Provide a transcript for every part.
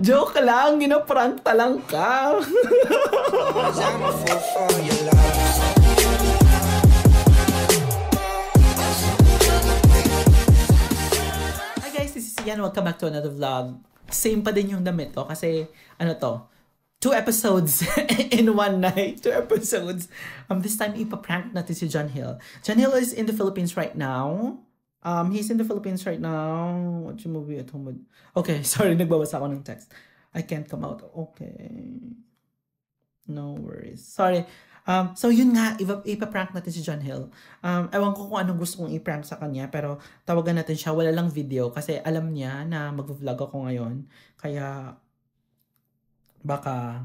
Joke lang, ginaprank talang ka. Hi guys, this is Ian. Welcome back to another vlog. Same pa din yung damit ko kasi ano to, 2 episodes in one night. 2 episodes. This time ipaprank natin si John Hill. John Hill is in the Philippines right now. He's in the Philippines right now. What's your movie at home with? Okay, sorry, nagbabasa ako ng text. I can't come out. Okay. No worries. Sorry. So yun nga, ipaprank natin si John Hill. Ewan ko kung anong gusto kong iprank sa kanya, pero tawagan natin siya. Wala lang video kasi alam niya na mag-vlog ako ngayon. Kaya baka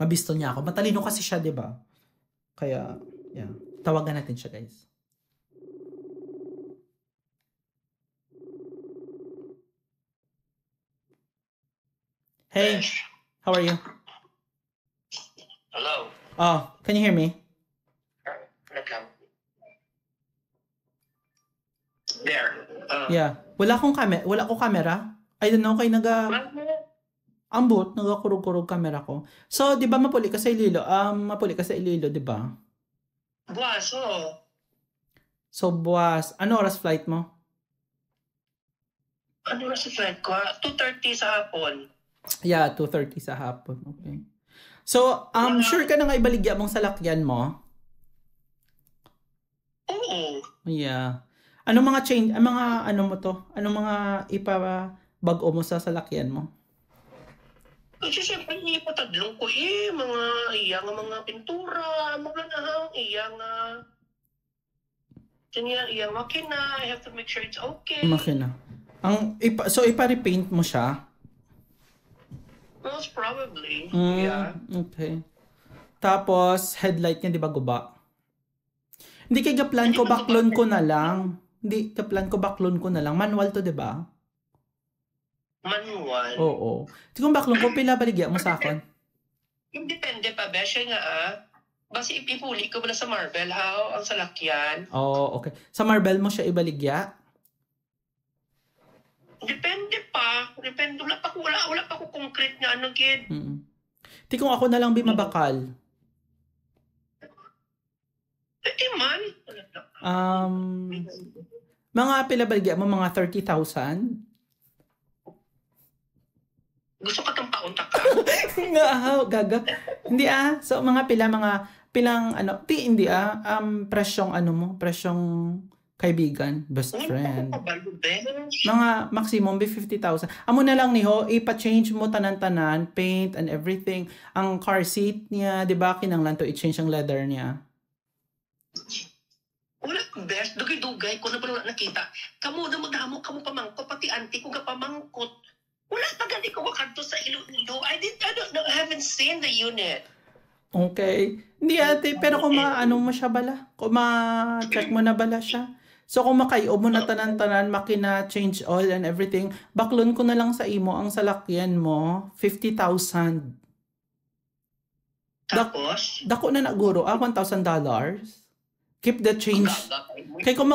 mabisto niya ako. Matalino kasi siya, di ba? Kaya, yeah. Tawagan natin siya, guys. Hey, how are you? Hello. Oh, can you hear me? There. Yeah. Wala akong camera. I don't know, kay ambot, nagakurog-kurog camera ko. So, di ba mapuli ka sa Ililo? Mapuli ka sa Ililo, di ba? Buwas, oo. So, buwas. Ano oras flight mo? Ano na sa flight ko? 2:30 sa hapon. Yeah, 2:30 sa hapon. Okay. So, sure ka na nga ibaligya mong salakyan mo? Oo. Yeah. Anong mga change, ano mo to? Anong mga ipabago mo sa salakyan mo? Kasi siyempre hindi pa tadlong ko mga iyang mga pintura, maglanahaw, iyang makina, I have to make sure it's okay. Makina. So, ipa-repaint mo siya? Most probably, yeah. Okay. Tapos, headlight niya, di ba guba? Hindi kaya plan ko, baklon ko na lang. Hindi, kaplan ko, baklon ko na lang. Manual to, di ba? Manual? Oo. Hindi kung baklon ko, pila baligya mo sa akin? Depende pa, Besha nga Basta ipipuli ko ba sa marble, ang salakyan? Oo, okay. Sa marble mo siya ibaligya? Depende pa. Depende. Wala pa ko concrete nga kid. Di kung ako na lang bimabakal. Pwede man. Mga pila baligya mo, mga 30,000? Gusto ka tang paunta ka? Nga, gaga. Hindi So, pilang presyong presyong kaibigan, best friend. Mga maximum be 50,000. Amo na lang niho, ipa-change mo tanan-tanan, paint and everything. Ang car seat niya, di ba, kinanglan to i-change ang leather niya. Wala, best. Dugay-dugay ko na ba nakita. Kamu na magdamo, kamu pamangkot, pati auntie ko ka pamangkot. Wala pa gani ko makanto sa Iloilo. I haven't seen the unit. Okay. Hindi ate, pero kung mo siya bala, kung ma-check mo na bala siya. So kung makayo mo na tanan-tanan, makina, change oil and everything, baklon ko na lang sa imo ang salakyan mo, 50,000. Tapos? Dako na naguro, $1,000. Keep the change. Kay kung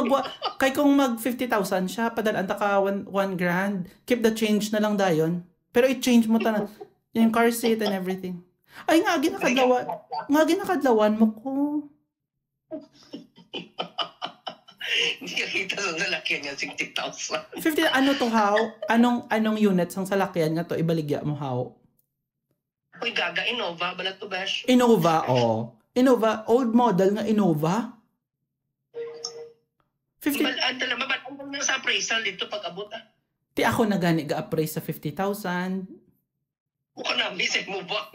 mag 50,000 siya, padalaan ta ka 1 grand. Keep the change na lang dayon. Pero i-change mo tanan yung car seat and everything. Ay nga ginakadlawan mo ko. Hindi ka kita sa salakyan niya, 60,000. 50, anong units ang salakyan nga to, ibaligya mo how? Uy, gaga, Innova, balat to bash? Innova, Innova, old model nga Innova. 50. Mabalang na sa appraisal dito pag-abot Ti ako na gani ga-appraise sa 50,000. Mukha na, bisig mo ba?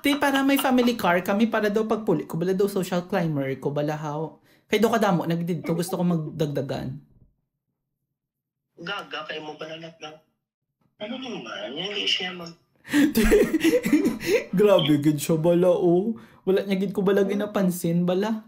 Ti para may family car kami para daw pagpuli ko, bala daw social climber ko, balahaw. Kay do kadamo nagdidto gusto ko magdagdagan. Gaga kay mo balalat lang. Ano naman? Hindi siya Grabe gid siya bala Wala niya gid ko bala ginapansin bala.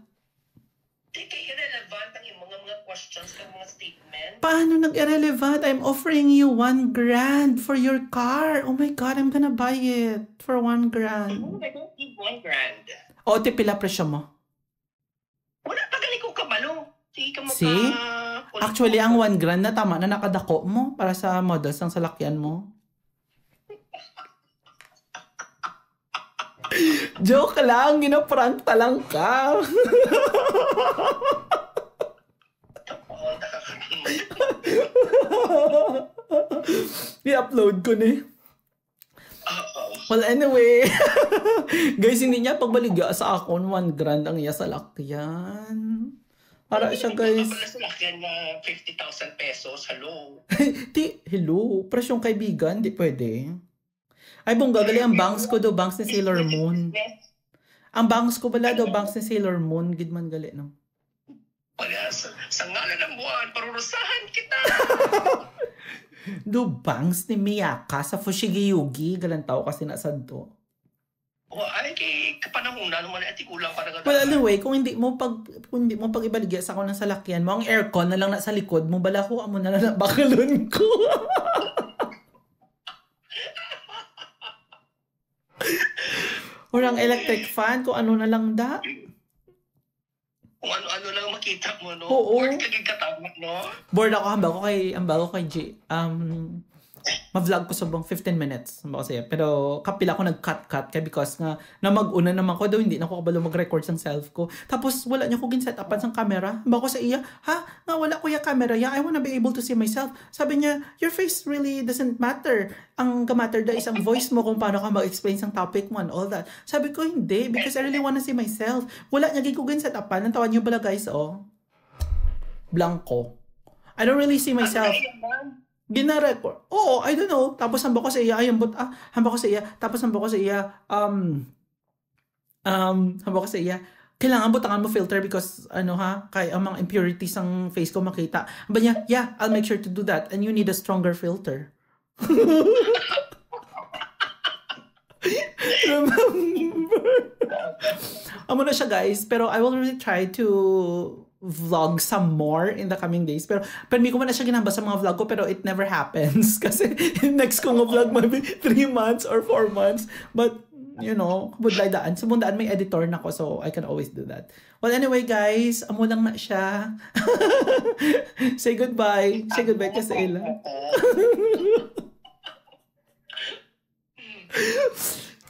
Kay irrelevant ang mga questions ng mga statement. Paano nag-irrelevant? I'm offering you 1 grand for your car. Oh my God, I'm gonna buy it for 1 grand. Oh, I don't need 1 grand. O, pila presyo mo? Wala pa gali ko kabalo. See? Actually, ang 1 grand na tama na nakadako mo para sa models ng salakyan mo. Joke lang, ginaprank talang ka. I-upload ko ni. Well, anyway. Guys, hindi niya pagbaligya sa akon. 1 grand ang iya sa lakyan. Para siya, guys. Pala sa lakyan na 50,000 pesos. Hello. Hello. Presyong kaibigan. Di pwede. Ay, bongga, gali ang bangs ko do. Bangs ni Sailor Moon. Ang bangs ko bala do. Bangs ni Sailor Moon. Gidman gali, no? Wala, sa ngalan ng buwan, parurusahan kita. Do bangs ni Miyaka sa Fushigi Yugi. Galantaw kasi nasa do. O ay, kay kapanahunan naman ati kulang para Well, anyway, kung hindi mo pag ibaligya sa ako ng salakyan mo, ang aircon na lang nasa likod mo, bala ko amo na lang bakalon ko. Or ang electric fan, kung ano na lang da. Kung ano-ano lang makita mo, no? Oo. Bored kagig katamat, no? Bored ako, hambal ko kay G. Ma-vlog ko sobrang 15 minutes. Pero kapila ko nag-cut kaya because nga na mag-una naman ko daw hindi na ko kabalo mag-record sang self ko. Tapos wala niya ko gin-set-upan sang camera. Bako sa iya, ha? Nga wala ko ya camera. Yeah, I wanna be able to see myself. Sabi niya, your face really doesn't matter. Ang ka-matter da is ang voice mo kung paano ka mag-explain sang topic mo and all that. Sabi ko, hindi. Because I really wanna see myself. Wala niya ko gin-set-upan. Ang tawag niyo bala guys, oh. Blanco. I don't really see myself. Gina-record. Oo, I don't know. Tapos hamba ko sa iya, hamba ko sa iya. Tapos hamba ko sa iya, hamba ko sa iya. Kailangan butangan mo filter because, kaya ang mga impurities ng face ko makita. Hamba niya, yeah, I'll make sure to do that. And you need a stronger filter. Remember? Amo na siya, guys. Pero I will really try to vlog some more in the coming days. Pero hindi ko man na siya ginamba sa mga vlog ko, pero it never happens. Kasi next kong vlog maybe 3 months or 4 months. But, budlay daan. Sa mundaan may editor na ko, so I can always do that. Well, anyway, guys, amo lang na siya. Say goodbye. Say goodbye ka sa ila.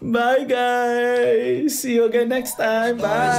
Bye, guys. See you again next time. Bye.